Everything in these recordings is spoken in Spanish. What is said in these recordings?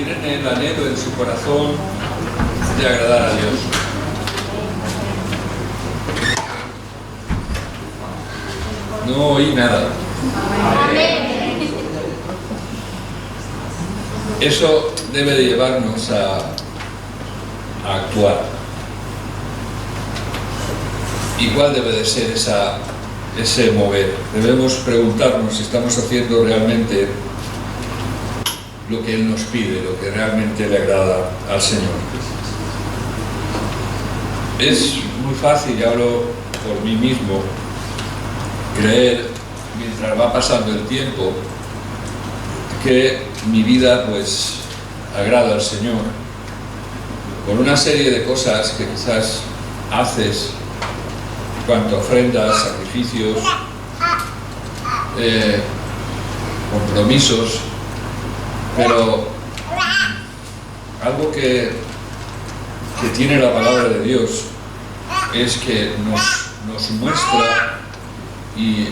tienen el anhelo en su corazón de agradar a Dios. No oí nada. Eso debe de llevarnos a actuar. ¿Y cuál debe de ser ese mover? Debemos preguntarnos si estamos haciendo realmente lo que Él nos pide, lo que realmente le agrada al Señor. Es muy fácil, y hablo por mí mismo, creer, mientras va pasando el tiempo, que mi vida pues agrada al Señor, con una serie de cosas que quizás haces, cuanto a ofrendas, sacrificios, compromisos, pero algo que tiene la palabra de Dios es que nos muestra y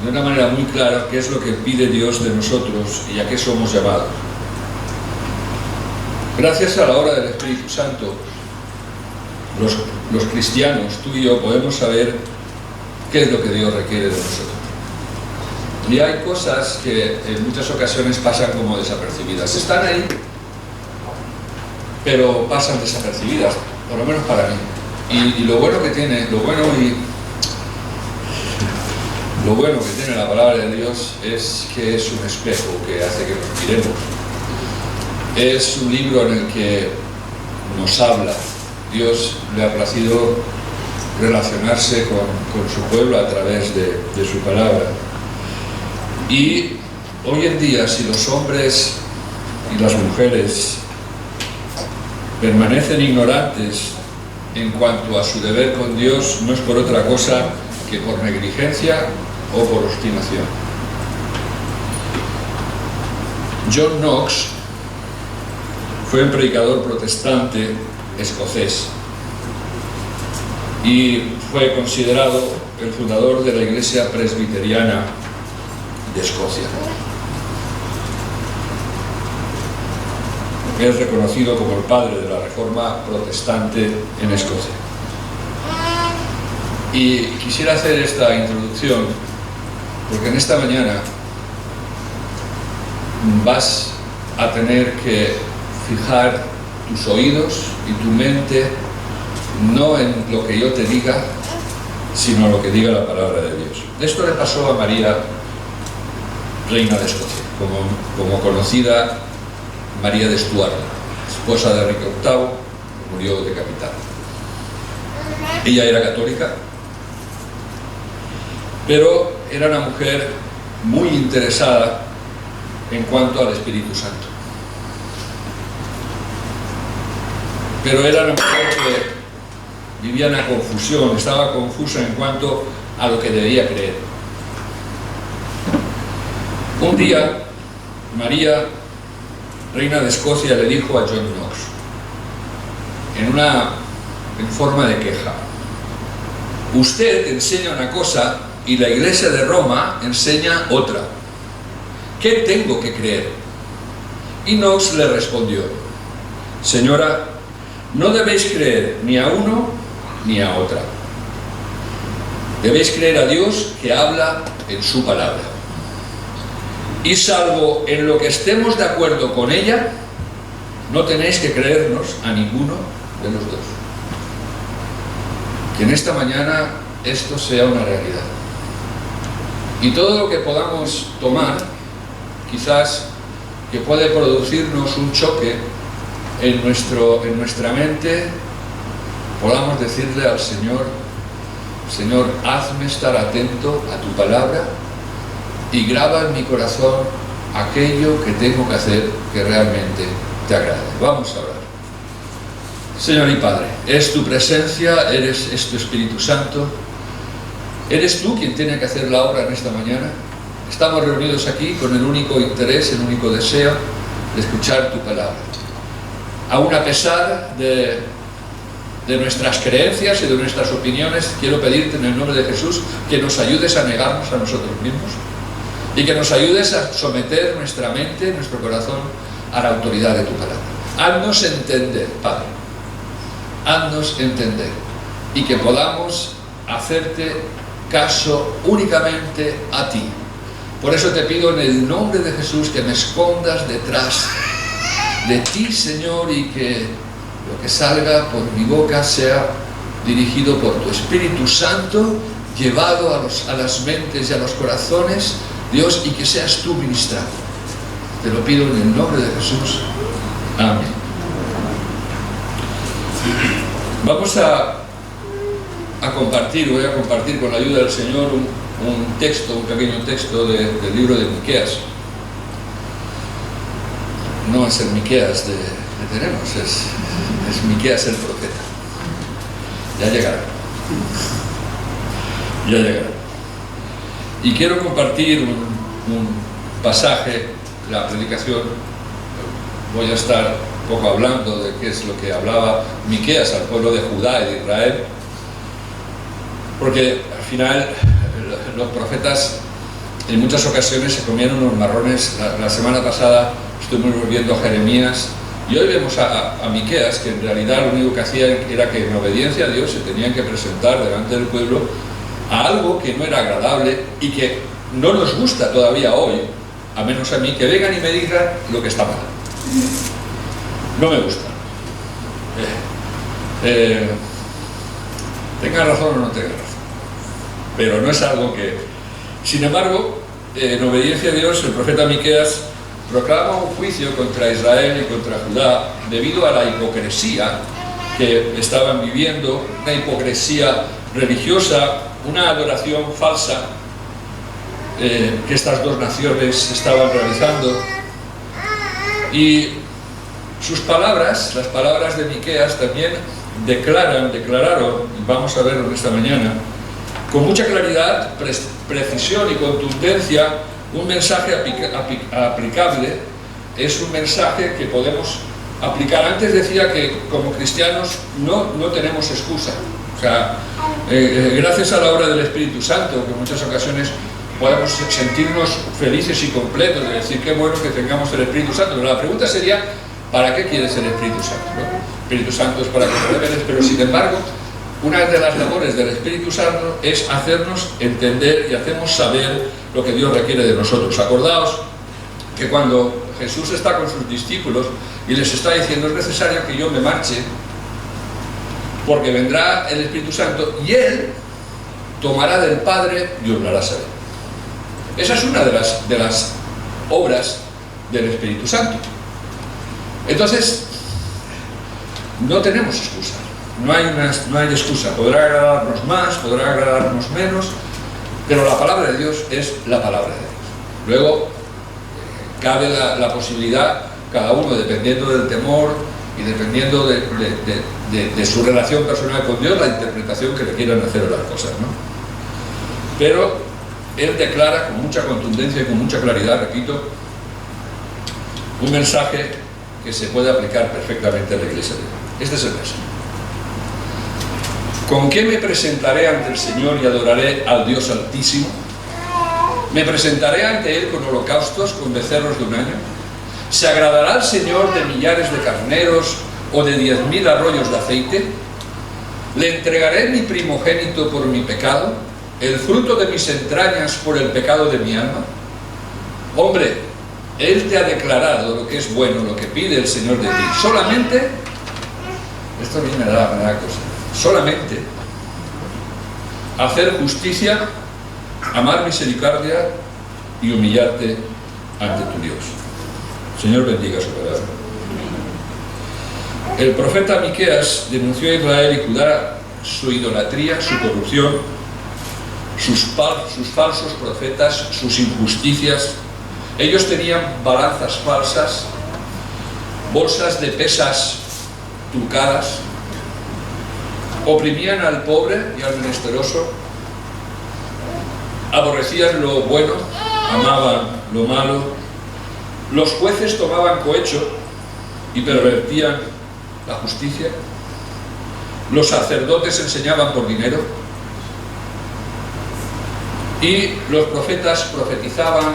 de una manera muy clara qué es lo que pide Dios de nosotros y a qué somos llamados. Gracias a la obra del Espíritu Santo, los cristianos, tú y yo, podemos saber qué es lo que Dios requiere de nosotros. Y hay cosas que en muchas ocasiones pasan como desapercibidas. Están ahí, pero pasan desapercibidas, por lo menos para mí. Y lo bueno que tiene, lo bueno que tiene la palabra de Dios es que es un espejo que hace que nos miremos. Es un libro en el que nos habla. Dios le ha placido relacionarse con su pueblo a través de su palabra. Y hoy en día, si los hombres y las mujeres permanecen ignorantes en cuanto a su deber con Dios, no es por otra cosa que por negligencia o por obstinación. John Knox fue un predicador protestante escocés y fue considerado el fundador de la Iglesia Presbiteriana de Escocia. Es reconocido como el padre de la Reforma protestante en Escocia. Y quisiera hacer esta introducción porque en esta mañana vas a tener que fijar tus oídos y tu mente no en lo que yo te diga, sino en lo que diga la palabra de Dios. Esto le pasó a María, reina de Escocia, como conocida María de Stuart, esposa de Enrique VIII, murió decapitada. Ella era católica, pero era una mujer muy interesada en cuanto al Espíritu Santo. Pero era una mujer que vivía en una confusión, estaba confusa en cuanto a lo que debía creer. Un día, María, reina de Escocia, le dijo a John Knox, en forma de queja: usted enseña una cosa y la Iglesia de Roma enseña otra. ¿Qué tengo que creer? Y Knox le respondió: señora, no debéis creer ni a uno ni a otra. Debéis creer a Dios que habla en su palabra. Y salvo en lo que estemos de acuerdo con ella, no tenéis que creernos a ninguno de los dos. Que en esta mañana esto sea una realidad. Y todo lo que podamos tomar, quizás que puede producirnos un choque en nuestra mente, podamos decirle al Señor: Señor, hazme estar atento a tu palabra y graba en mi corazón aquello que tengo que hacer que realmente te agrade. Vamos a orar. Señor y Padre, es tu presencia, es tu Espíritu Santo, eres tú quien tiene que hacer la obra en esta mañana. Estamos reunidos aquí con el único interés, el único deseo de escuchar tu palabra. Aún a pesar de nuestras creencias y de nuestras opiniones, quiero pedirte en el nombre de Jesús que nos ayudes a negarnos a nosotros mismos y que nos ayudes a someter nuestra mente, nuestro corazón a la autoridad de tu palabra. Haznos entender, Padre, haznos entender, y que podamos hacerte caso únicamente a ti. Por eso te pido en el nombre de Jesús que me escondas detrás de ti, Señor, y que lo que salga por mi boca sea dirigido por tu Espíritu Santo, llevado a las mentes y a los corazones, Dios, y que seas tú ministrando. Te lo pido en el nombre de Jesús. Amén. Vamos a compartir, voy a compartir con la ayuda del Señor un pequeño texto del libro de Miqueas. No es el Miqueas que tenemos, es Miqueas el profeta. Ya llegará. Ya llegará. Y quiero compartir un pasaje, la predicación. Voy a estar un poco hablando de qué es lo que hablaba Miqueas al pueblo de Judá y de Israel, porque al final los profetas en muchas ocasiones se comían unos marrones. La semana pasada estuvimos viendo a Jeremías y hoy vemos a Miqueas, que en realidad lo único que hacía era que en obediencia a Dios se tenían que presentar delante del pueblo a algo que no era agradable y que no nos gusta todavía hoy, a menos a mí, que vengan y me digan lo que está mal. No me gusta. Tenga razón o no tenga razón, pero no es algo que... Sin embargo, en obediencia a Dios, el profeta Miqueas proclama un juicio contra Israel y contra Judá debido a la hipocresía que estaban viviendo, una hipocresía religiosa, una adoración falsa que estas dos naciones estaban realizando. Y sus palabras, las palabras de Miqueas, también declararon, y vamos a verlo esta mañana, con mucha claridad, precisión y contundencia, un mensaje aplicable. Es un mensaje que podemos aplicar. Antes decía que como cristianos no tenemos excusa. O sea, gracias a la obra del Espíritu Santo, que en muchas ocasiones podemos sentirnos felices y completos, de decir qué bueno que tengamos el Espíritu Santo. Pero la pregunta sería, ¿para qué quieres el Espíritu Santo? ¿No? El Espíritu Santo es para que te reveles, pero sin embargo, una de las labores del Espíritu Santo es hacernos entender y hacernos saber lo que Dios requiere de nosotros. Acordaos que cuando Jesús está con sus discípulos y les está diciendo, es necesario que yo me marche, porque vendrá el Espíritu Santo y Él tomará del Padre y os lo hará saber. Esa es una de las obras del Espíritu Santo. Entonces, no tenemos excusa. No hay excusa. Podrá agradarnos más, podrá agradarnos menos, pero la palabra de Dios es la palabra de Dios. Luego, cabe la posibilidad, cada uno dependiendo del temor y dependiendo de su relación personal con Dios, la interpretación que le quieran hacer de las cosas, ¿no? Pero Él declara con mucha contundencia y con mucha claridad, repito, un mensaje que se puede aplicar perfectamente a la Iglesia de Dios. Este es el mensaje. ¿Con qué me presentaré ante el Señor y adoraré al Dios Altísimo? ¿Me presentaré ante Él con holocaustos, con becerros de un año? ¿Se agradará al Señor de millares de carneros o de 10.000 arroyos de aceite? ¿Le entregaré mi primogénito por mi pecado, el fruto de mis entrañas por el pecado de mi alma? Hombre, Él te ha declarado lo que es bueno, lo que pide el Señor de ti. Solamente, esto a mí me da cosa, solamente hacer justicia, amar misericordia y humillarte ante tu Dios. Señor, bendiga su palabra. El profeta Miqueas denunció a Israel y Judá su idolatría, su corrupción, sus falsos profetas, sus injusticias. Ellos tenían balanzas falsas, bolsas de pesas trucadas, oprimían al pobre y al menesteroso, aborrecían lo bueno, amaban lo malo. Los jueces tomaban cohecho y pervertían la justicia. Los sacerdotes enseñaban por dinero. Y los profetas profetizaban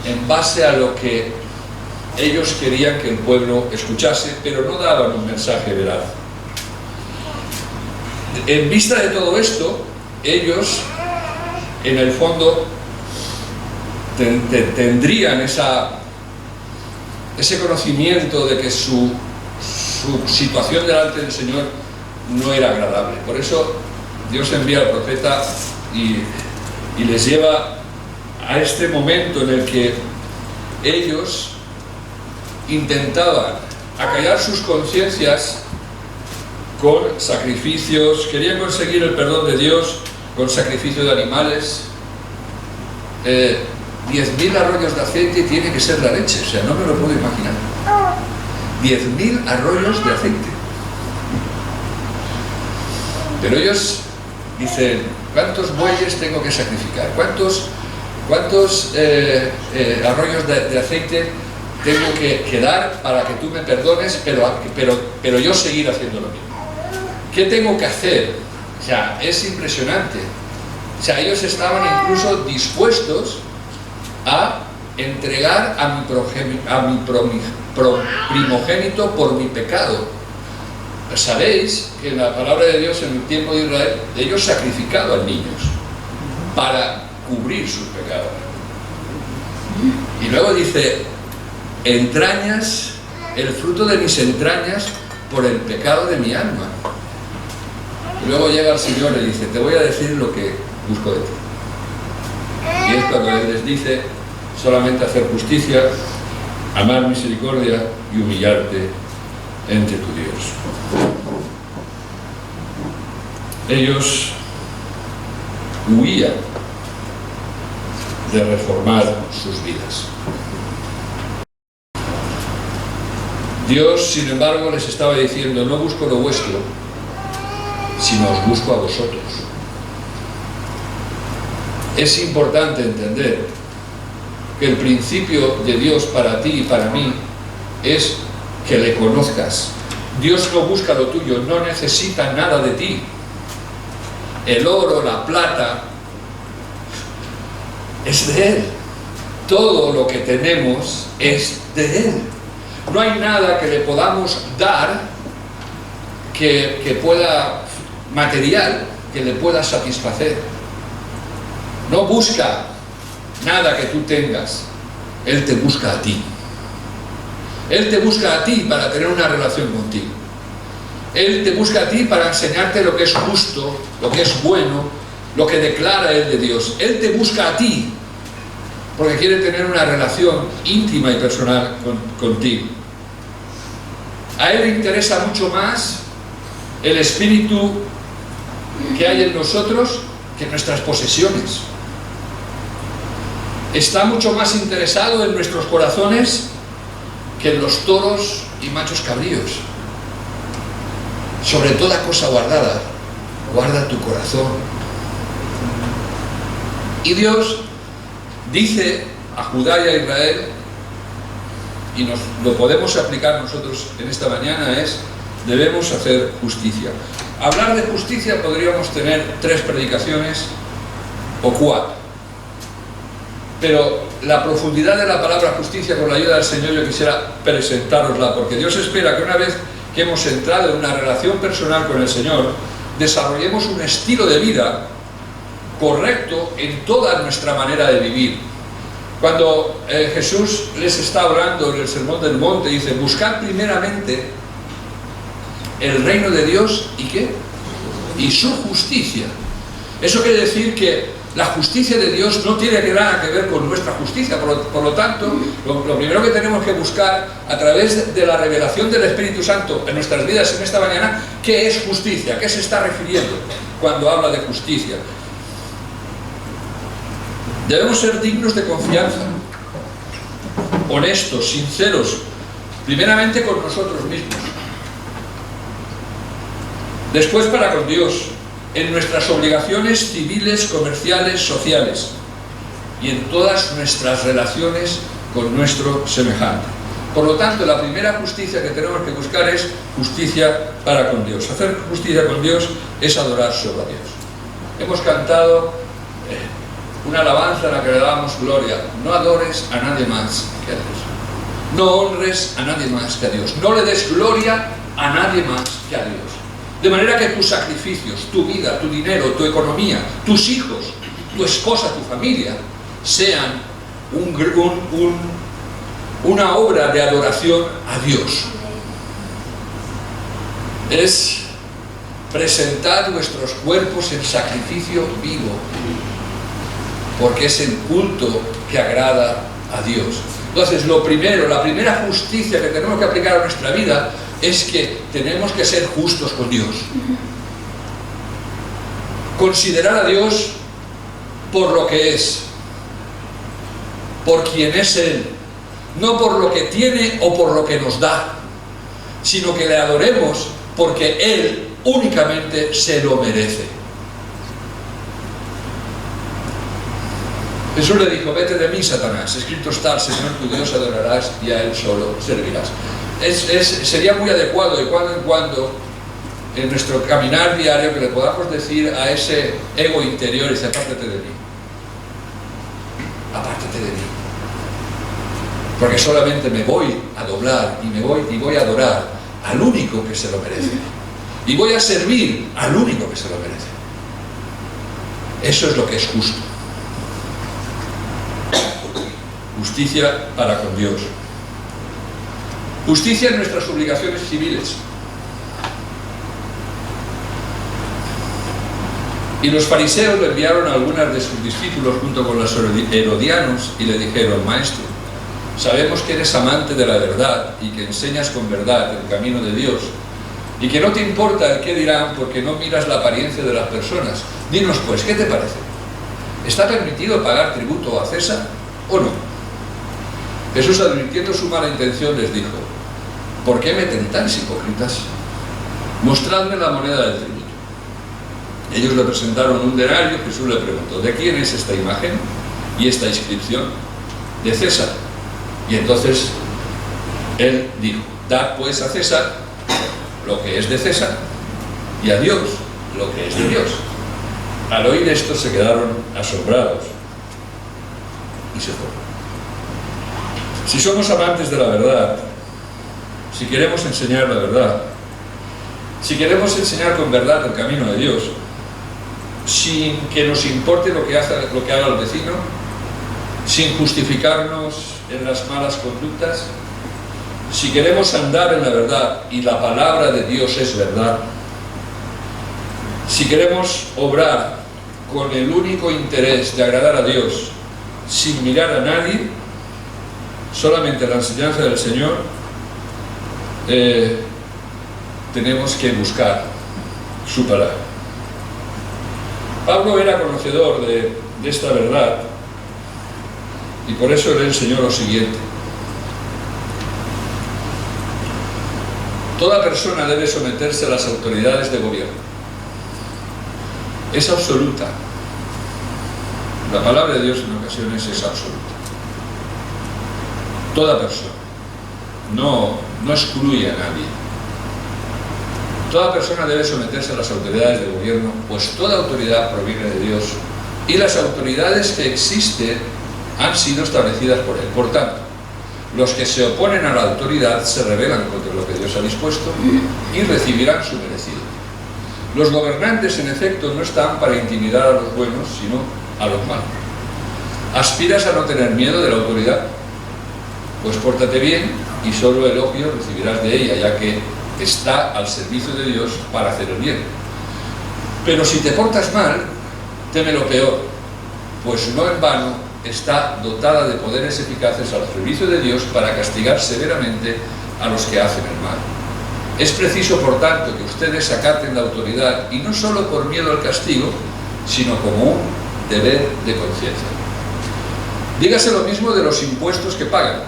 en base a lo que ellos querían que el pueblo escuchase, pero no daban un mensaje veraz. En vista de todo esto, ellos, en el fondo, tendrían ese conocimiento de que su situación delante del Señor no era agradable. Por eso Dios envía al profeta y les lleva a este momento en el que ellos intentaban acallar sus conciencias con sacrificios, querían conseguir el perdón de Dios con sacrificio de animales. 10.000 arroyos de aceite tiene que ser la leche, o sea, no me lo puedo imaginar. 10.000 arroyos de aceite. Pero ellos dicen, ¿cuántos bueyes tengo que sacrificar? ¿Cuántos arroyos de aceite tengo que dar para que tú me perdones, pero yo seguir haciendo lo mismo? ¿Qué tengo que hacer? O sea, es impresionante. O sea, ellos estaban incluso dispuestos a entregar a mi primogénito por mi pecado. Sabéis que en la palabra de Dios, en el tiempo de Israel, ellos sacrificaban niños para cubrir sus pecados. Y luego dice, entrañas, el fruto de mis entrañas por el pecado de mi alma. Y luego llega el Señor y le dice, te voy a decir lo que busco de ti. Y es cuando Él les dice, solamente hacer justicia, amar misericordia y humillarte entre tu Dios. Ellos huían de reformar sus vidas. Dios, sin embargo, les estaba diciendo, no busco lo vuestro, sino os busco a vosotros. Es importante entender que el principio de Dios para ti y para mí es que le conozcas. Dios no busca lo tuyo, no necesita nada de ti. El oro, la plata, es de Él. Todo lo que tenemos es de Él. No hay nada que le podamos dar que pueda, material, que le pueda satisfacer. No busca nada que tú tengas. Él te busca a ti. Él te busca a ti para tener una relación contigo. Él te busca a ti para enseñarte lo que es justo, lo que es bueno, lo que declara Él de Dios. Él te busca a ti porque quiere tener una relación íntima y personal contigo. A Él le interesa mucho más el espíritu que hay en nosotros que nuestras posesiones. Está mucho más interesado en nuestros corazones que en los toros y machos cabríos. Sobre toda cosa guardada, guarda tu corazón. Y Dios dice a Judá y a Israel, y nos lo podemos aplicar nosotros en esta mañana, es: debemos hacer justicia. Hablar de justicia podríamos tener 3 predicaciones o 4, pero la profundidad de la palabra justicia, con la ayuda del Señor, yo quisiera presentárosla, porque Dios espera que una vez que hemos entrado en una relación personal con el Señor, desarrollemos un estilo de vida correcto en toda nuestra manera de vivir. Cuando Jesús les está hablando en el Sermón del Monte, dice: buscad primeramente el reino de Dios y ¿qué? Y su justicia. Eso quiere decir que la justicia de Dios no tiene nada que ver con nuestra justicia. Por lo tanto, lo primero que tenemos que buscar a través de la revelación del Espíritu Santo en nuestras vidas en esta mañana, ¿qué es justicia? ¿A qué se está refiriendo cuando habla de justicia? Debemos ser dignos de confianza, honestos, sinceros, primeramente con nosotros mismos, después para con Dios, en nuestras obligaciones civiles, comerciales, sociales y en todas nuestras relaciones con nuestro semejante. Por lo tanto, la primera justicia que tenemos que buscar es justicia para con Dios. Hacer justicia con Dios es adorar solo a Dios. Hemos cantado una alabanza en la que le damos gloria: no adores a nadie más que a Dios. No honres a nadie más que a Dios. No le des gloria a nadie más que a Dios. De manera que tus sacrificios, tu vida, tu dinero, tu economía, tus hijos, tu esposa, tu familia, sean una obra de adoración a Dios. Es presentar vuestros cuerpos en sacrificio vivo, porque es el culto que agrada a Dios. Entonces, lo primero, la primera justicia que tenemos que aplicar a nuestra vida es que tenemos que ser justos con Dios. Considerar a Dios por lo que es, por quien es Él, no por lo que tiene o por lo que nos da, sino que le adoremos porque Él únicamente se lo merece. Jesús le dijo: vete de mí, Satanás, escrito está, al Señor tu Dios adorarás y a Él solo servirás. Sería muy adecuado de cuando en cuando en nuestro caminar diario que le podamos decir a ese ego interior: dice, apártate de mí, apártate de mí, porque solamente me voy a doblar y voy a adorar al único que se lo merece, y voy a servir al único que se lo merece. Eso es lo que es justo. Justicia para con Dios. Justicia en nuestras obligaciones civiles. Y los fariseos le enviaron a algunas de sus discípulos junto con los herodianos y le dijeron: Maestro, sabemos que eres amante de la verdad y que enseñas con verdad el camino de Dios, y que no te importa el qué dirán porque no miras la apariencia de las personas. Dinos pues, ¿qué te parece? ¿Está permitido pagar tributo a César o no? Jesús, advirtiendo su mala intención, les dijo: ¿por qué me tentáis, hipócritas? Mostradme la moneda del tributo. Ellos le presentaron un denario. Jesús le preguntó: ¿de quién es esta imagen y esta inscripción? De César. Y entonces él dijo: dad pues a César lo que es de César y a Dios lo que es de Dios. Al oír esto se quedaron asombrados y se fueron. Si somos amantes de la verdad, si queremos enseñar la verdad, si queremos enseñar con verdad el camino de Dios, sin que nos importe lo que haga el vecino, sin justificarnos en las malas conductas, si queremos andar en la verdad y la palabra de Dios es verdad, si queremos obrar con el único interés de agradar a Dios sin mirar a nadie, solamente la enseñanza del Señor, tenemos que buscar su palabra. Pablo era conocedor de esta verdad y por eso le enseñó lo siguiente: toda persona debe someterse a las autoridades de gobierno. Es absoluta. La palabra de Dios en ocasiones es absoluta. Toda persona, no excluye a nadie. Toda persona debe someterse a las autoridades de gobierno, pues toda autoridad proviene de Dios y las autoridades que existen han sido establecidas por Él. Por tanto, los que se oponen a la autoridad se rebelan contra lo que Dios ha dispuesto y recibirán su merecido. Los gobernantes, en efecto, no están para intimidar a los buenos, sino a los malos. ¿Aspiras a no tener miedo de la autoridad? Pues pórtate bien y solo elogio recibirás de ella, ya que está al servicio de Dios para hacer el bien. Pero si te portas mal, teme lo peor, pues no en vano está dotada de poderes eficaces al servicio de Dios para castigar severamente a los que hacen el mal. Es preciso, por tanto, que ustedes acaten la autoridad, y no solo por miedo al castigo, sino como un deber de conciencia. Dígase lo mismo de los impuestos que pagan.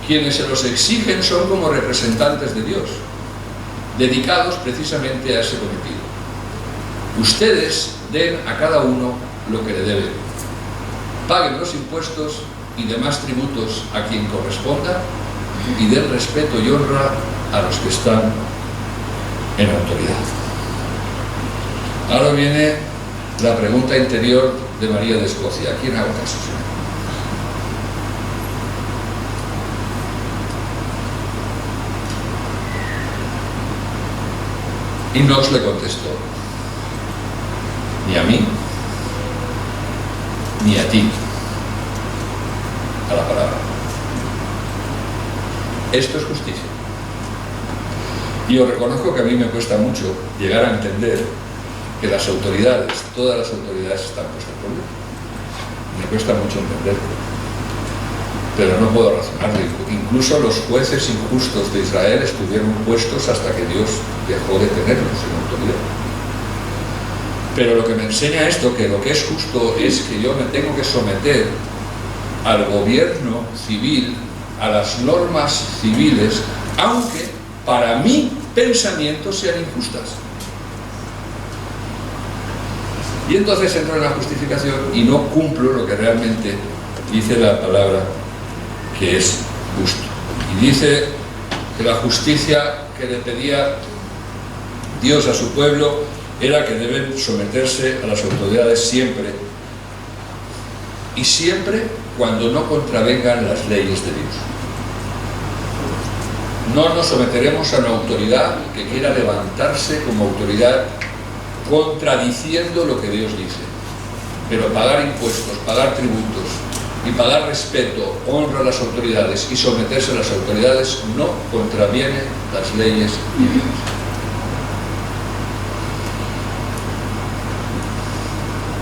Quienes se los exigen son como representantes de Dios, dedicados precisamente a ese cometido. Ustedes den a cada uno lo que le deben. Paguen los impuestos y demás tributos a quien corresponda y den respeto y honra a los que están en autoridad. Ahora viene la pregunta interior de María de Escocia. ¿A quién hago caso, Señor? Y Knox le contestó: ni a mí, ni a ti, a la palabra. Esto es justicia. Y os reconozco que a mí me cuesta mucho llegar a entender que las autoridades, todas las autoridades están puestas por Dios. Me cuesta mucho entenderlo, pero no puedo razonarlo. Incluso los jueces injustos de Israel estuvieron puestos hasta que Dios dejó de tenerlos en autoridad. Pero lo que me enseña esto, que lo que es justo es que yo me tengo que someter al gobierno civil, a las normas civiles, aunque para mi pensamiento sean injustas. Y entonces entro en la justificación y no cumplo lo que realmente dice la palabra que es justo. Y dice que la justicia que le pedía Dios a su pueblo era que deben someterse a las autoridades siempre, y siempre cuando no contravengan las leyes de Dios. No nos someteremos a una autoridad que quiera levantarse como autoridad contradiciendo lo que Dios dice. Pero pagar impuestos, pagar tributos y pagar respeto, honra a las autoridades y someterse a las autoridades no contraviene las leyes divinas.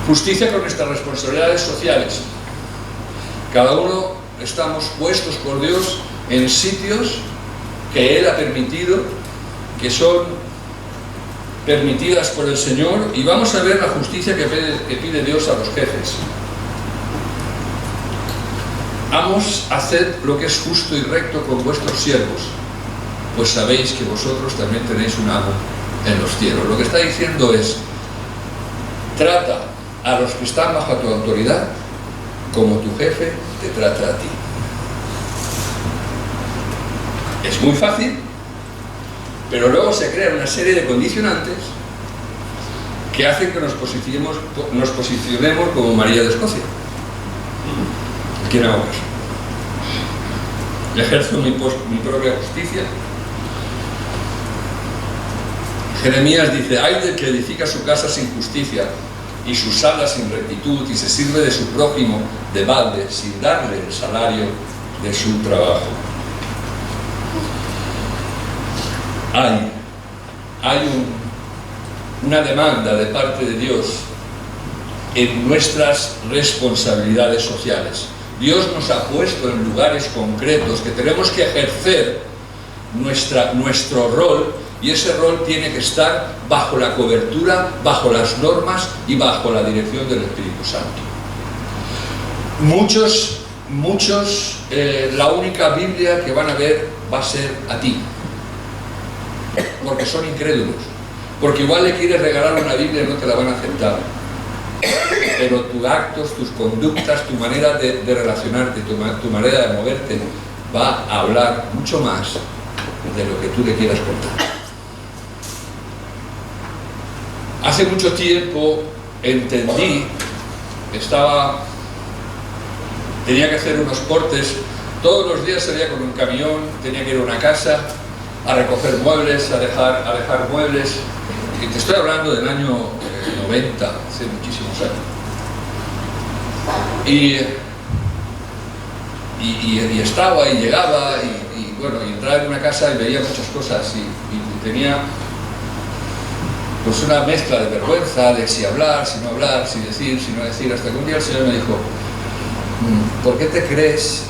Justicia con nuestras responsabilidades sociales. Cada uno estamos puestos por Dios en sitios que Él ha permitido, que son permitidas por el Señor, y vamos a ver la justicia que pide Dios a los jefes. Amos, haced lo que es justo y recto con vuestros siervos, pues sabéis que vosotros también tenéis un amo en los cielos. Lo que está diciendo es: trata a los que están bajo tu autoridad como tu jefe te trata a ti. Es muy fácil, pero luego se crean una serie de condicionantes que hacen que nos posicionemos como María de Escocia. ¿A quién hago caso? Ejerzo mi propia justicia. Jeremías dice: ay del que edifica su casa sin justicia y sus salas sin rectitud, y se sirve de su prójimo de balde sin darle el salario de su trabajo. Hay una demanda de parte de Dios en nuestras responsabilidades sociales. Dios nos ha puesto en lugares concretos que tenemos que ejercer nuestro rol, y ese rol tiene que estar bajo la cobertura, bajo las normas y bajo la dirección del Espíritu Santo. Muchos, la única Biblia que van a ver va a ser a ti, porque son incrédulos, porque igual le quieres regalar una Biblia y no te la van a aceptar, pero tus actos, tus conductas, tu manera de relacionarte, tu manera de moverte va a hablar mucho más de lo que tú le quieras contar. Hace mucho tiempo entendí, tenía que hacer unos portes, todos los días salía con un camión, tenía que ir a una casa a recoger muebles, a dejar muebles, y te estoy hablando del año 90, hace muchísimos años. Y estaba y llegaba y entraba en una casa y veía muchas cosas y tenía pues una mezcla de vergüenza, de si hablar, si no hablar, si decir, si no decir, hasta que un día el Señor me dijo: ¿por qué te crees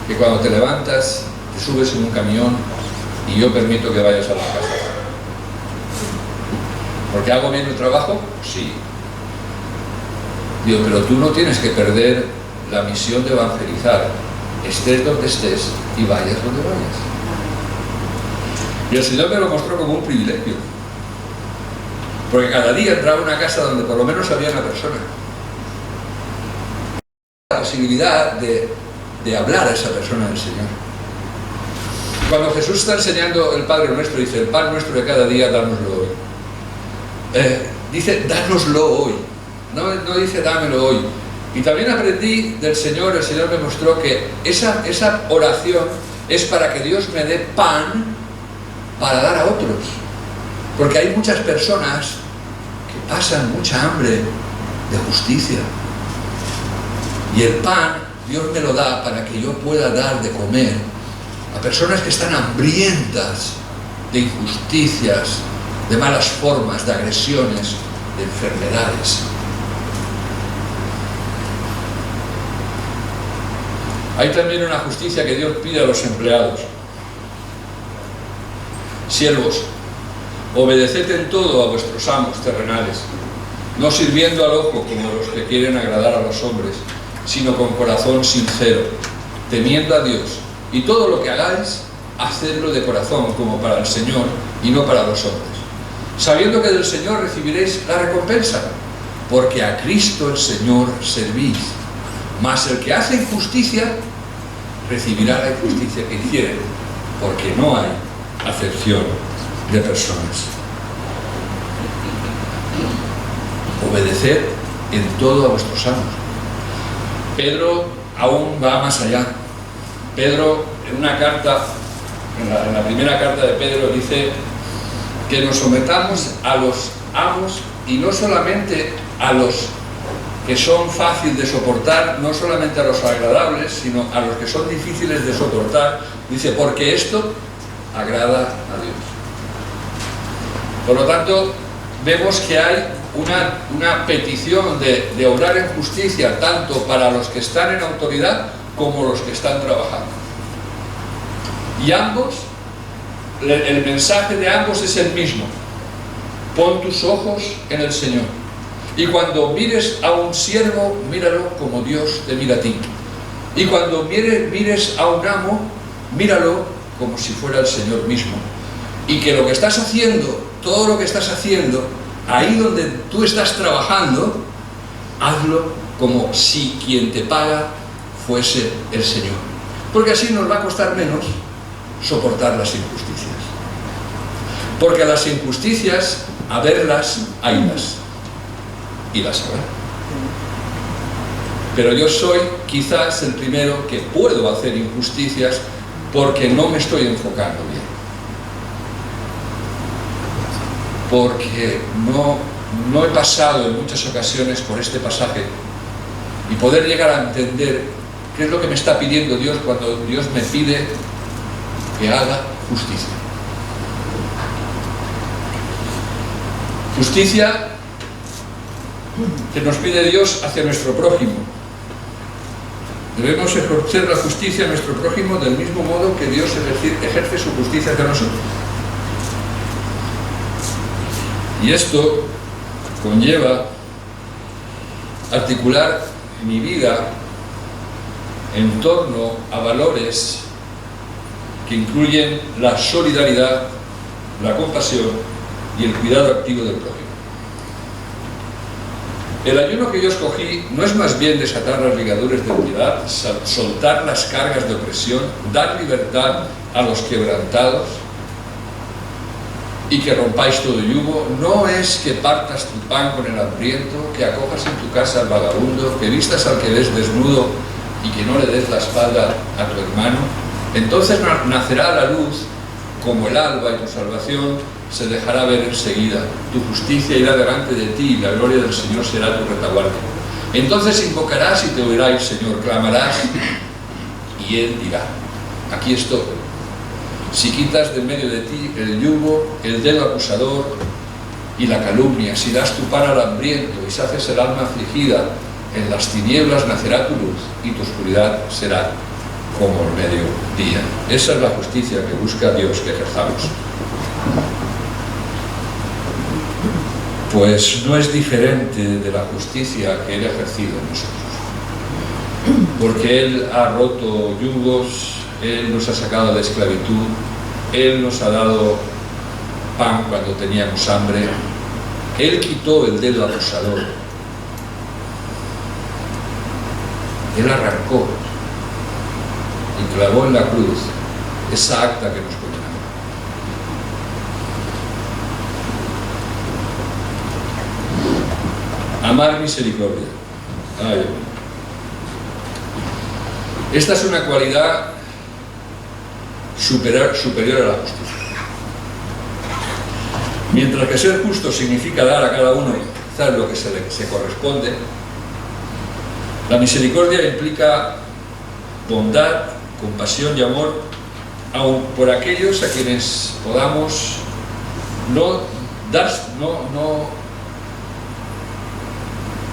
que cuando te levantas te subes en un camión y yo permito que vayas a la casa? ¿Porque hago bien el trabajo? Sí. Digo, pero tú no tienes que perder la misión de evangelizar, estés donde estés y vayas donde vayas. Y el Señor me lo mostró como un privilegio, porque cada día entraba a una casa donde por lo menos había una persona. La posibilidad de hablar a esa persona del Señor. Cuando Jesús está enseñando el Padre Nuestro, dice: el pan nuestro de cada día, dánoslo hoy. Dice: dánoslo hoy. No dice: dámelo hoy. Y también aprendí del Señor, el Señor me mostró que esa oración es para que Dios me dé pan para dar a otros. Porque hay muchas personas que pasan mucha hambre de justicia. Y el pan, Dios me lo da para que yo pueda dar de comer a personas que están hambrientas de injusticias, de malas formas, de agresiones, de enfermedades. Hay también una justicia que Dios pide a los empleados. Siervos, obedeced en todo a vuestros amos terrenales, no sirviendo al ojo como los que quieren agradar a los hombres, sino con corazón sincero, temiendo a Dios. Y todo lo que hagáis, hacedlo de corazón, como para el Señor y no para los hombres, sabiendo que del Señor recibiréis la recompensa, porque a Cristo el Señor servís. Mas el que hace injusticia, recibirá la injusticia que hiciere, porque no hay acepción de personas. Obedeced en todo a vuestros amos. Pedro aún va más allá. Pedro, en una carta, en la primera carta de Pedro, dice que nos sometamos a los amos, y no solamente a los que son fáciles de soportar, no solamente a los agradables, sino a los que son difíciles de soportar. Dice, porque esto agrada a Dios. Por lo tanto, vemos que hay una petición de obrar en justicia, tanto para los que están en autoridad como los que están trabajando. Y ambos, el mensaje de ambos es el mismo: pon tus ojos en el Señor. Y cuando mires a un siervo, míralo como Dios te mira a ti. Y cuando mires a un amo, míralo como si fuera el Señor mismo. Y que lo que estás haciendo, todo lo que estás haciendo, ahí donde tú estás trabajando, hazlo como si quien te paga fuese el Señor. Porque así nos va a costar menos soportar las injusticias. Porque a las injusticias, a verlas, haylas. Y las habrá. Pero yo soy quizás el primero que puedo hacer injusticias porque no me estoy enfocando bien. Porque no he pasado en muchas ocasiones por este pasaje y poder llegar a entender qué es lo que me está pidiendo Dios cuando Dios me pide que haga justicia. Justicia que nos pide Dios hacia nuestro prójimo. Debemos ejercer la justicia a nuestro prójimo del mismo modo que Dios ejerce su justicia hacia nosotros. Y esto conlleva articular mi vida en torno a valores que incluyen la solidaridad, la compasión y el cuidado activo del prójimo. El ayuno que yo escogí no es más bien desatar las ligaduras de unidad, soltar las cargas de opresión, dar libertad a los quebrantados y que rompáis todo yugo. No es que partas tu pan con el hambriento, que acojas en tu casa al vagabundo, que vistas al que ves desnudo y que no le des la espalda a tu hermano. Entonces nacerá la luz como el alba y tu salvación se dejará ver enseguida. Tu justicia irá delante de ti y la gloria del Señor será tu retaguardia. Entonces invocarás y te oirá el Señor, clamarás y Él dirá: aquí estoy. Si quitas de en medio de ti el yugo, el dedo acusador y la calumnia, si das tu pan al hambriento y sacias el alma afligida, en las tinieblas nacerá tu luz y tu oscuridad será como el mediodía. Esa es la justicia que busca Dios que ejerzamos. Pues no es diferente de la justicia que Él ha ejercido en nosotros. Porque Él ha roto yugos, Él nos ha sacado de esclavitud, Él nos ha dado pan cuando teníamos hambre, Él quitó el dedo acusador, Él arrancó y clavó en la cruz esa acta que nos condenaba. Amar misericordia. Ay. Esta es una cualidad superior a la justicia. Mientras que ser justo significa dar a cada uno quizás lo que se corresponde, la misericordia implica bondad, compasión y amor, aun por aquellos a quienes podamos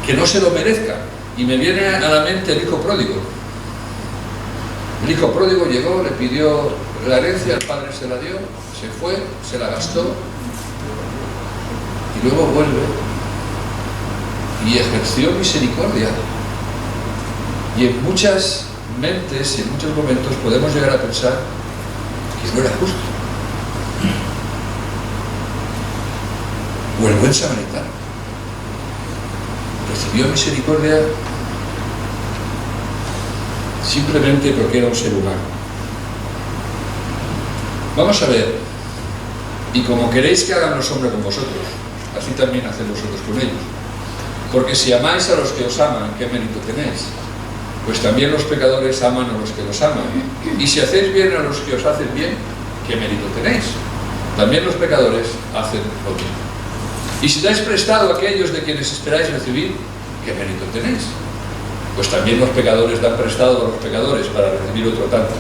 que no se lo merezcan. Y me viene a la mente el hijo pródigo. El hijo pródigo llegó, le pidió la herencia, el padre se la dio, se fue, se la gastó y luego vuelve y ejerció misericordia. Y en muchas mentes y en muchos momentos podemos llegar a pensar que no era justo. O el buen samaritano recibió misericordia simplemente porque era un ser humano. Vamos a ver, y como queréis que hagan los hombres con vosotros, así también haced vosotros con ellos. Porque si amáis a los que os aman, ¿qué mérito tenéis? Pues también los pecadores aman a los que los aman. Y si hacéis bien a los que os hacen bien, ¿qué mérito tenéis? También los pecadores hacen lo mismo. Y si dais prestado a aquellos de quienes esperáis recibir, ¿qué mérito tenéis? Pues también los pecadores dan prestado a los pecadores para recibir otro tanto.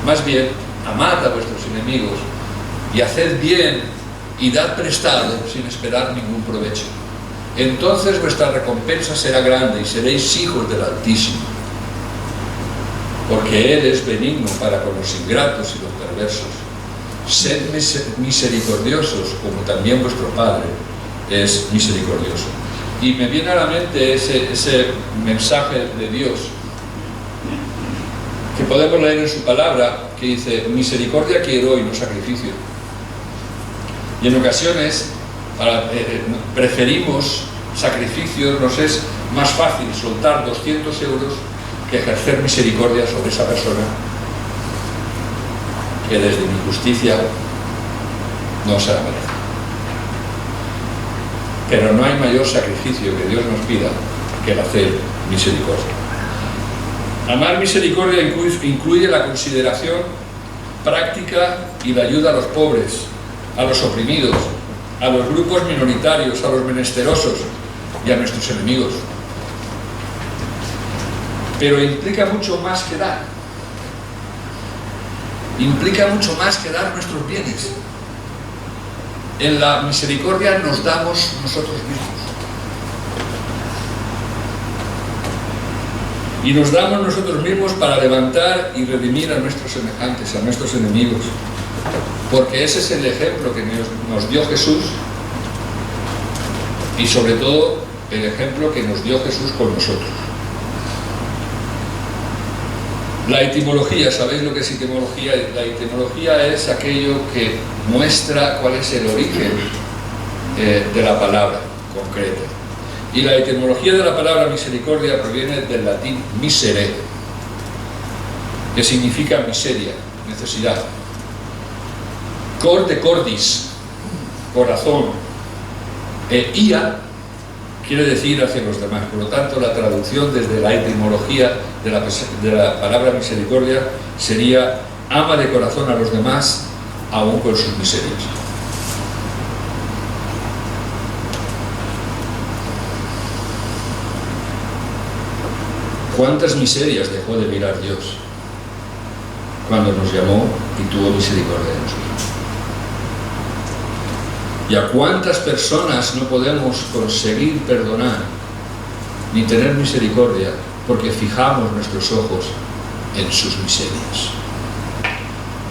Más bien, amad a vuestros enemigos y haced bien y dad prestado sin esperar ningún provecho. Entonces vuestra recompensa será grande y seréis hijos del Altísimo, porque Él es benigno para con los ingratos y los perversos. Sed misericordiosos como también vuestro Padre es misericordioso. Y me viene a la mente ese mensaje de Dios que podemos leer en su palabra, que dice: misericordia quiero y no sacrificio. Y en ocasiones preferimos sacrificios, nos es más fácil soltar 200 euros que ejercer misericordia sobre esa persona que desde mi justicia no se la merece. Pero no hay mayor sacrificio que Dios nos pida que el hacer misericordia. Amar misericordia incluye la consideración práctica y la ayuda a los pobres, a los oprimidos, a los grupos minoritarios, a los menesterosos y a nuestros enemigos. Pero implica mucho más que dar. Implica mucho más que dar nuestros bienes. En la misericordia nos damos nosotros mismos. Y nos damos nosotros mismos para levantar y redimir a nuestros semejantes, a nuestros enemigos. Porque ese es el ejemplo que nos dio Jesús, y sobre todo el ejemplo que nos dio Jesús con nosotros. La etimología, ¿sabéis lo que es etimología? La etimología es aquello que muestra cuál es el origen de la palabra concreta. Y la etimología de la palabra misericordia proviene del latín misere, que significa miseria, necesidad. Cor de cordis, corazón, ia quiere decir hacia los demás. Por lo tanto, la traducción desde la etimología de la palabra misericordia sería: ama de corazón a los demás, aun con sus miserias. ¿Cuántas miserias dejó de mirar Dios cuando nos llamó y tuvo misericordia de nosotros? ¿Y a cuántas personas no podemos conseguir perdonar ni tener misericordia porque fijamos nuestros ojos en sus miserias?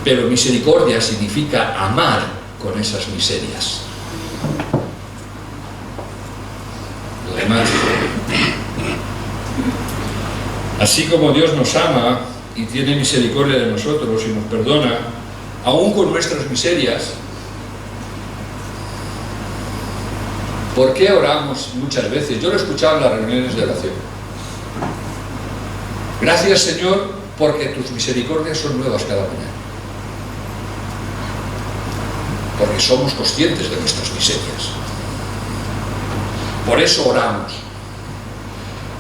Pero misericordia significa amar con esas miserias. Lo demás, así como Dios nos ama y tiene misericordia de nosotros y nos perdona, aún con nuestras miserias, ¿por qué oramos muchas veces? Yo lo he escuchado en las reuniones de oración. Gracias, Señor, porque tus misericordias son nuevas cada mañana. Porque somos conscientes de nuestras miserias. Por eso oramos.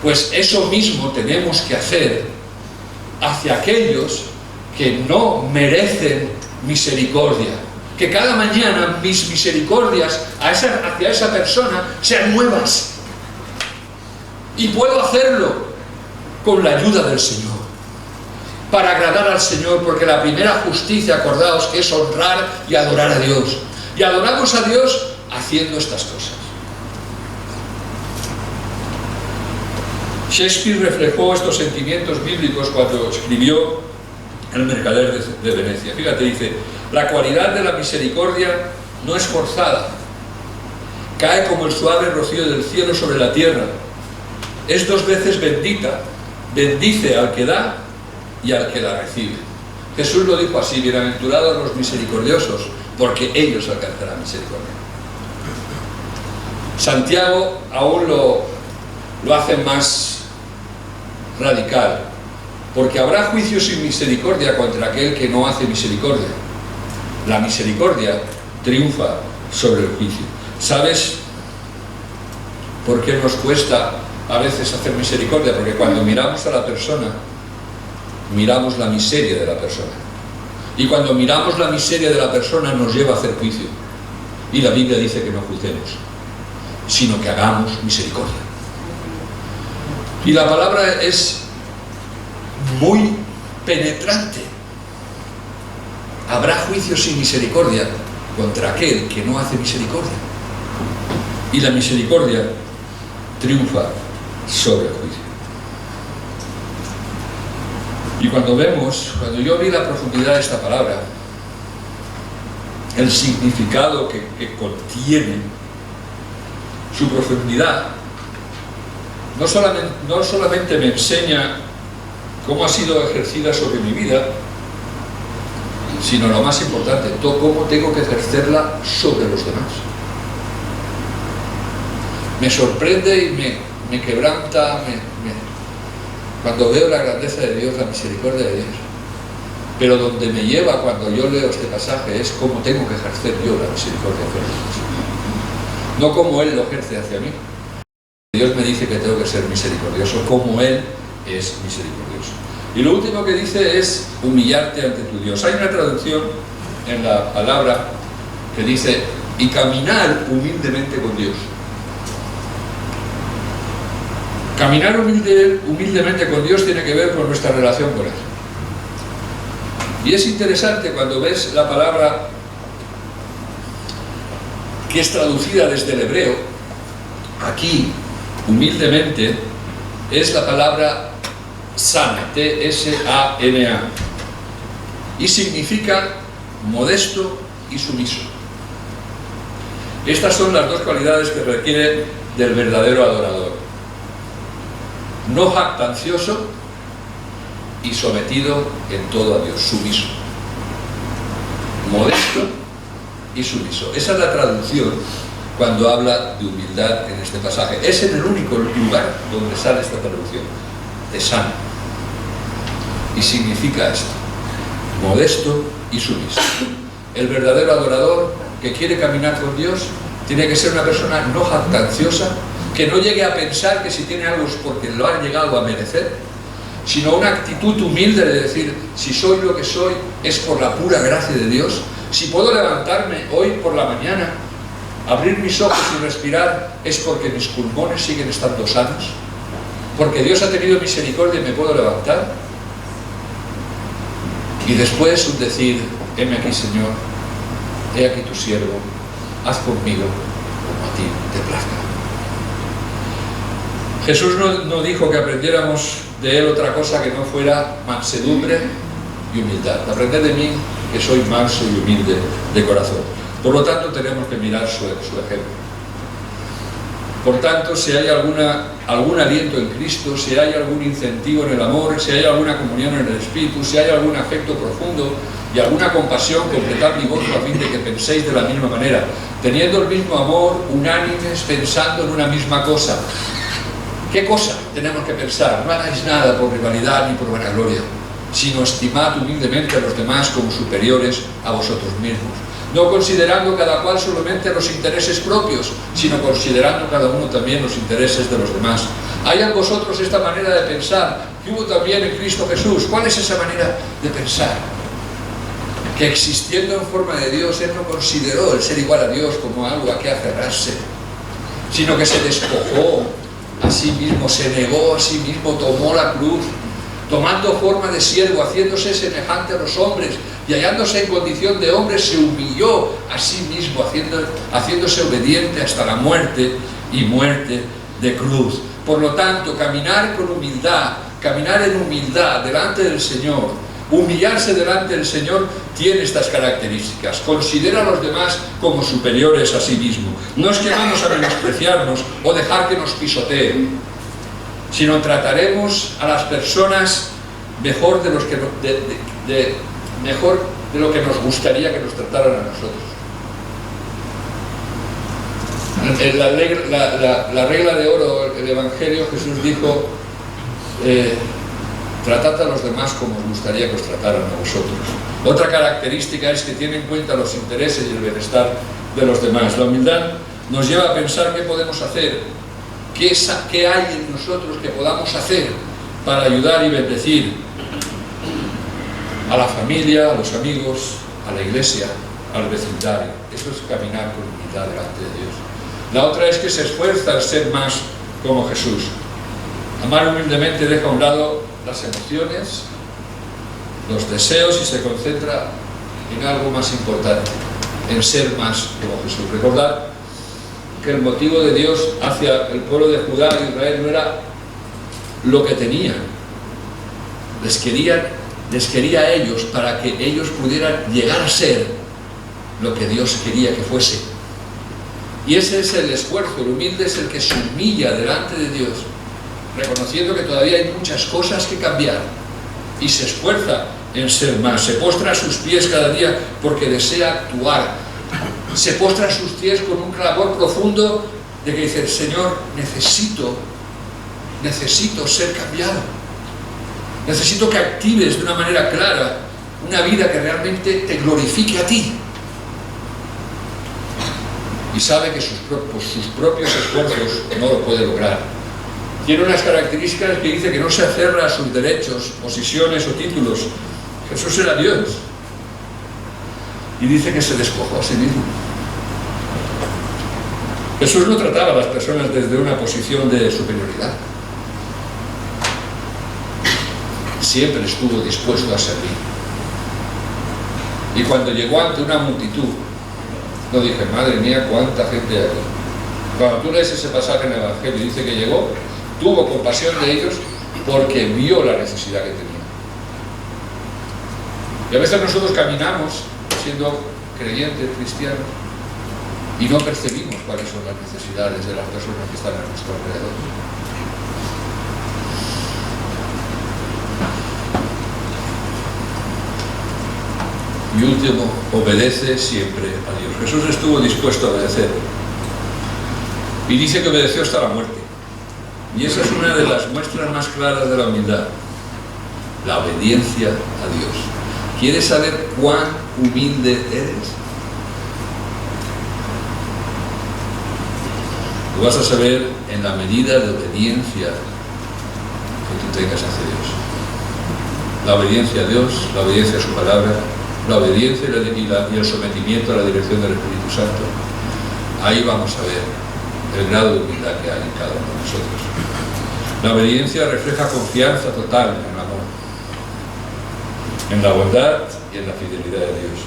Pues eso mismo tenemos que hacer hacia aquellos que no merecen misericordia, que cada mañana mis misericordias hacia esa persona sean nuevas. Y puedo hacerlo con la ayuda del Señor, para agradar al Señor, porque la primera justicia, acordaos, que es honrar y adorar a Dios. Y adoramos a Dios haciendo estas cosas. Shakespeare reflejó estos sentimientos bíblicos cuando escribió El mercader de Venecia. Fíjate, dice: la cualidad de la misericordia no es forzada, cae como el suave rocío del cielo sobre la tierra, es 2 veces bendita, bendice al que da y al que la recibe. Jesús lo dijo así: bienaventurados los misericordiosos, porque ellos alcanzarán misericordia. Santiago aún lo hace más radical, porque habrá juicio sin misericordia contra aquel que no hace misericordia. La misericordia triunfa sobre el juicio. ¿Sabes por qué nos cuesta a veces hacer misericordia? Porque cuando miramos a la persona, miramos la miseria de la persona. Y cuando miramos la miseria de la persona nos lleva a hacer juicio. Y la Biblia dice que no juzguemos, sino que hagamos misericordia. Y la palabra es muy penetrante. Habrá juicio sin misericordia contra aquel que no hace misericordia. Y la misericordia triunfa sobre el juicio. Y cuando yo vi la profundidad de esta palabra, el significado que contiene, su profundidad, no solamente me enseña cómo ha sido ejercida sobre mi vida, sino lo más importante, cómo tengo que ejercerla sobre los demás. Me sorprende y me quebranta, cuando veo la grandeza de Dios, la misericordia de Dios. Pero donde me lleva cuando yo leo este pasaje es cómo tengo que ejercer yo la misericordia hacia Dios. No como Él lo ejerce hacia mí. Dios me dice que tengo que ser misericordioso como Él es misericordioso. Y lo último que dice es humillarte ante tu Dios. Hay una traducción en la palabra que dice: y caminar humildemente con Dios. Caminar humildemente con Dios tiene que ver con nuestra relación con Él. Y es interesante cuando ves la palabra que es traducida desde el hebreo, aquí, humildemente, es la palabra sana, T-S-A-N-A, y significa modesto y sumiso. Estas son las 2 cualidades que requiere del verdadero adorador: no jactancioso y sometido en todo a Dios, sumiso. Modesto y sumiso. Esa es la traducción cuando habla de humildad en este pasaje. Es en el único lugar donde sale esta traducción, de sano. Y significa esto: modesto y sumiso. El verdadero adorador que quiere caminar con Dios tiene que ser una persona no jactanciosa, que no llegue a pensar que si tiene algo es porque lo ha llegado a merecer, sino una actitud humilde de decir: si soy lo que soy es por la pura gracia de Dios. Si puedo levantarme hoy por la mañana, abrir mis ojos y respirar, es porque mis pulmones siguen estando sanos, porque Dios ha tenido misericordia y me puedo levantar. Y después un decir: heme aquí, Señor, he aquí tu siervo, haz conmigo como a ti te plazca. Jesús no dijo que aprendiéramos de Él otra cosa que no fuera mansedumbre y humildad. Aprended de mí, que soy manso y humilde de corazón. Por lo tanto, tenemos que mirar su ejemplo. Por tanto, si hay algún aliento en Cristo, si hay algún incentivo en el amor, si hay alguna comunión en el Espíritu, si hay algún afecto profundo y alguna compasión, completad mi gozo a fin de que penséis de la misma manera, teniendo el mismo amor, unánimes, pensando en una misma cosa. ¿Qué cosa tenemos que pensar? No hagáis nada por rivalidad ni por vanagloria, sino estimad humildemente a los demás como superiores a vosotros mismos, no considerando cada cual solamente los intereses propios, sino considerando cada uno también los intereses de los demás. Hay en vosotros esta manera de pensar, que hubo también en Cristo Jesús. ¿Cuál es esa manera de pensar? que existiendo en forma de Dios, Él no consideró el ser igual a Dios como algo a que aferrarse, sino que se despojó a sí mismo, se negó a sí mismo, tomó la cruz, tomando forma de siervo, haciéndose semejante a los hombres y hallándose en condición de hombre, se humilló a sí mismo, haciéndose obediente hasta la muerte y muerte de cruz. Por lo tanto, caminar con humildad, caminar en humildad delante del Señor, humillarse delante del Señor, tiene estas características. Considera a los demás como superiores a sí mismo. No es que vamos a menospreciarnos o dejar que nos pisoteen, sino trataremos a las personas mejor de lo que nos gustaría que nos trataran a nosotros. En la regla de oro del Evangelio, Jesús dijo: tratad a los demás como os gustaría que os trataran a vosotros. Otra característica es que tiene en cuenta los intereses y el bienestar de los demás. La humildad nos lleva a pensar qué podemos hacer, qué hay en nosotros que podamos hacer para ayudar y bendecir a la familia, a los amigos, a la iglesia, al vecindario. Eso es caminar con humildad delante de Dios. La otra es que se esfuerza en ser más como Jesús. Amar humildemente deja a un lado las emociones, los deseos y se concentra en algo más importante, en ser más como Jesús. Recordad que el motivo de Dios hacia el pueblo de Judá y Israel no era lo que tenían. Les quería a ellos para que ellos pudieran llegar a ser lo que Dios quería que fuese. Y ese es el esfuerzo. El humilde es el que se humilla delante de Dios, reconociendo que todavía hay muchas cosas que cambiar, y se esfuerza en ser más. Se postra a sus pies cada día porque desea actuar. Se postra a sus pies con un clamor profundo de que dice: Señor, necesito ser cambiado. Necesito que actives de una manera clara una vida que realmente te glorifique a ti. Y sabe que sus propios esfuerzos no lo puede lograr. Tiene unas características que dice que no se aferra a sus derechos, posiciones o títulos. Jesús era Dios. Y dice que se despojó a sí mismo. Jesús no trataba a las personas desde una posición de superioridad. Siempre estuvo dispuesto a servir. Y cuando llegó ante una multitud, no dije: madre mía, cuánta gente hay aquí. Cuando tú lees ese pasaje en el Evangelio, dice que llegó, tuvo compasión de ellos porque vio la necesidad que tenían. Y a veces nosotros caminamos siendo creyentes, cristianos, y no percibimos cuáles son las necesidades de las personas que están a nuestro alrededor. Y último, obedece siempre a Dios. Jesús estuvo dispuesto a obedecer. Y dice que obedeció hasta la muerte. Y esa es una de las muestras más claras de la humildad. La obediencia a Dios. ¿Quieres saber cuán humilde eres? Lo vas a saber en la medida de obediencia que tú tengas hacia Dios. La obediencia a Dios, la obediencia a su palabra, la obediencia y el sometimiento a la dirección del Espíritu Santo. Ahí vamos a ver el grado de humildad que hay en cada uno de nosotros. La obediencia refleja confianza total en el amor, en la bondad y en la fidelidad de Dios.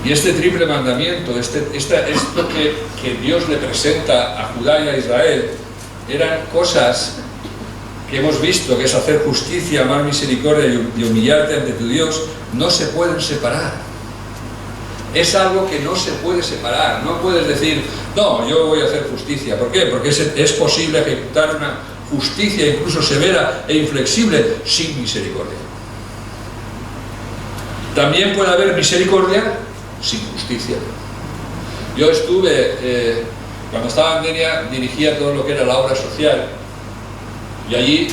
Y este triple mandamiento, esto que Dios le presenta a Judá y a Israel, eran cosas que hemos visto, que es hacer justicia, amar misericordia y humillarte ante tu Dios, no se pueden separar. Es algo que no se puede separar. No puedes decir: no, yo voy a hacer justicia. ¿Por qué? Porque es posible ejecutar una justicia incluso severa e inflexible sin misericordia. También puede haber misericordia sin justicia. Yo estuve, cuando estaba en Denia, dirigía todo lo que era la obra social, y allí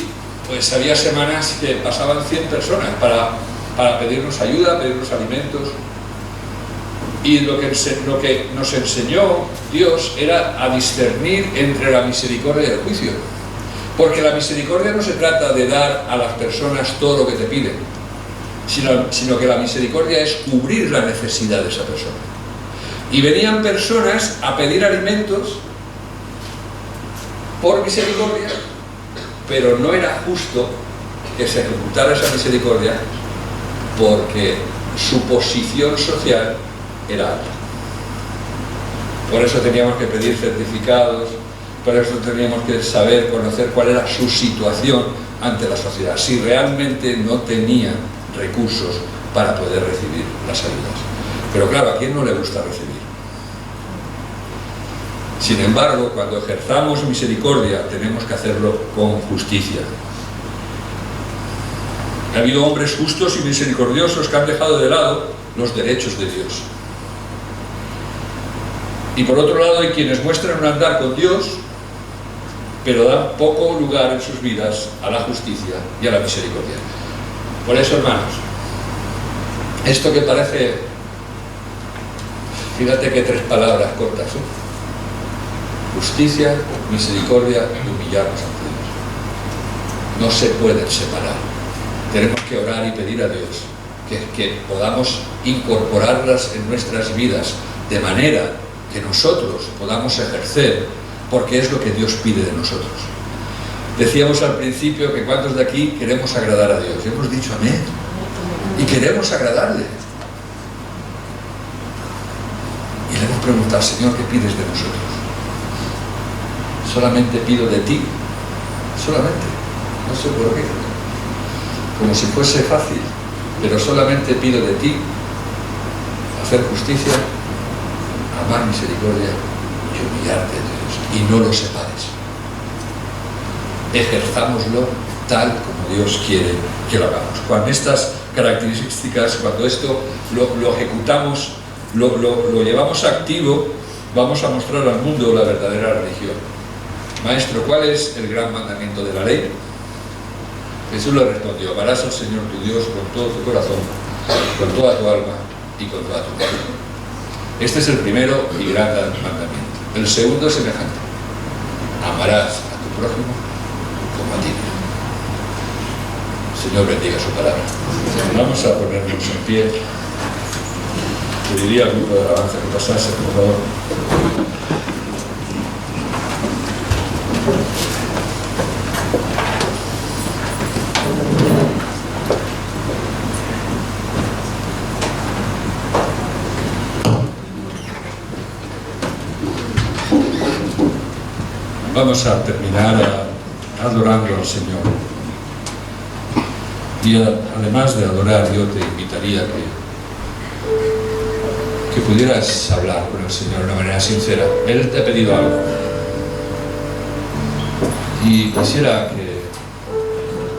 pues había semanas que pasaban 100 personas para pedirnos ayuda, pedirnos alimentos. Y lo que nos enseñó Dios era a discernir entre la misericordia y el juicio. Porque la misericordia no se trata de dar a las personas todo lo que te piden, sino que la misericordia es cubrir la necesidad de esa persona. Y venían personas a pedir alimentos por misericordia, pero no era justo que se ejecutara esa misericordia porque su posición social era alta. Por eso teníamos que pedir certificados, por eso teníamos que saber, conocer cuál era su situación ante la sociedad, si realmente no tenían recursos para poder recibir las ayudas. Pero claro, ¿a quién no le gusta recibir? Sin embargo, cuando ejerzamos misericordia, tenemos que hacerlo con justicia. Ha habido hombres justos y misericordiosos que han dejado de lado los derechos de Dios. Y por otro lado, hay quienes muestran un andar con Dios, pero dan poco lugar en sus vidas a la justicia y a la misericordia. Por eso, hermanos, esto que parece, fíjate que 3 palabras cortas, justicia, misericordia y humillarnos ante Dios. No se pueden separar. Tenemos que orar y pedir a Dios que podamos incorporarlas en nuestras vidas de manera que nosotros podamos ejercer, porque es lo que Dios pide de nosotros. Decíamos al principio que cuántos de aquí queremos agradar a Dios. Hemos dicho amén. Y queremos agradarle. Y le hemos preguntado, Señor, ¿qué pides de nosotros? Solamente pido de ti. Solamente. No sé por qué. Como si fuese fácil. Pero solamente pido de ti hacer justicia, amar misericordia y humillarte a Dios. Y no lo separes. Ejerzámoslo tal como Dios quiere que lo hagamos. Con estas características, cuando esto lo ejecutamos, lo llevamos activo, vamos a mostrar al mundo la verdadera religión. Maestro, ¿cuál es el gran mandamiento de la ley? Jesús le respondió: amarás al Señor tu Dios con todo tu corazón, con toda tu alma y con toda tu mente. Este es el primero y gran mandamiento. El segundo es semejante: amarás a tu prójimo como a ti mismo. Señor, bendiga su palabra. Vamos a ponernos en pie. Pediría al grupo de alabanza que pasase, por favor. Vamos a terminar adorando al Señor. Y además de adorar, yo te invitaría que pudieras hablar con el Señor de una manera sincera. Él te ha pedido algo. Y quisiera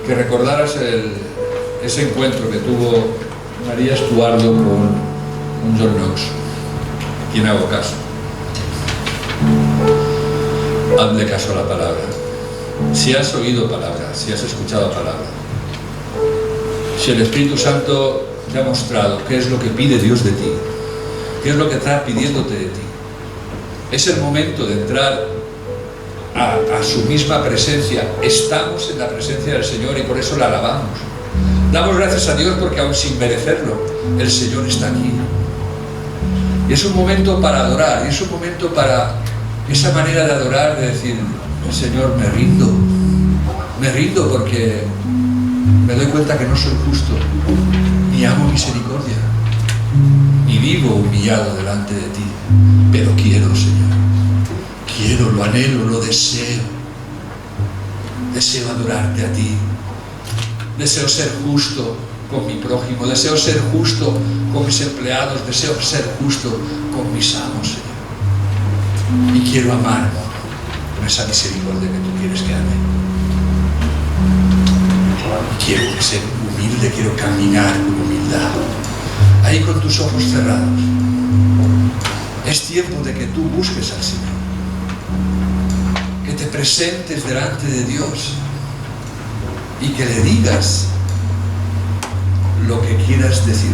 que recordaras ese encuentro que tuvo María Estuardo con John Knox, a quien hago caso. Hazle caso a la palabra. Si has oído palabra, si has escuchado palabra, si el Espíritu Santo te ha mostrado qué es lo que pide Dios de ti, qué es lo que está pidiéndote de ti, es el momento de entrar a su misma presencia. Estamos en la presencia del Señor y por eso la alabamos. Damos gracias a Dios porque aún sin merecerlo, el Señor está aquí. Y es un momento para adorar, y es un momento para esa manera de adorar, de decir: Señor, me rindo porque me doy cuenta que no soy justo, ni amo misericordia, ni vivo humillado delante de ti, pero quiero, Señor, quiero, lo anhelo, lo deseo adorarte a ti, deseo ser justo con mi prójimo, deseo ser justo con mis empleados, deseo ser justo con mis amos, Señor. Y quiero amar con esa misericordia que tú quieres que ame. Quiero ser humilde, quiero caminar con humildad. Ahí con tus ojos cerrados. Es tiempo de que tú busques al Señor. Que te presentes delante de Dios y que le digas lo que quieras decir.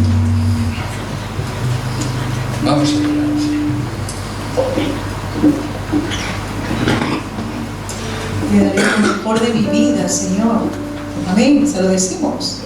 Vamos a orar. Te daré lo mejor de mi vida, Señor. Amén, se lo decimos.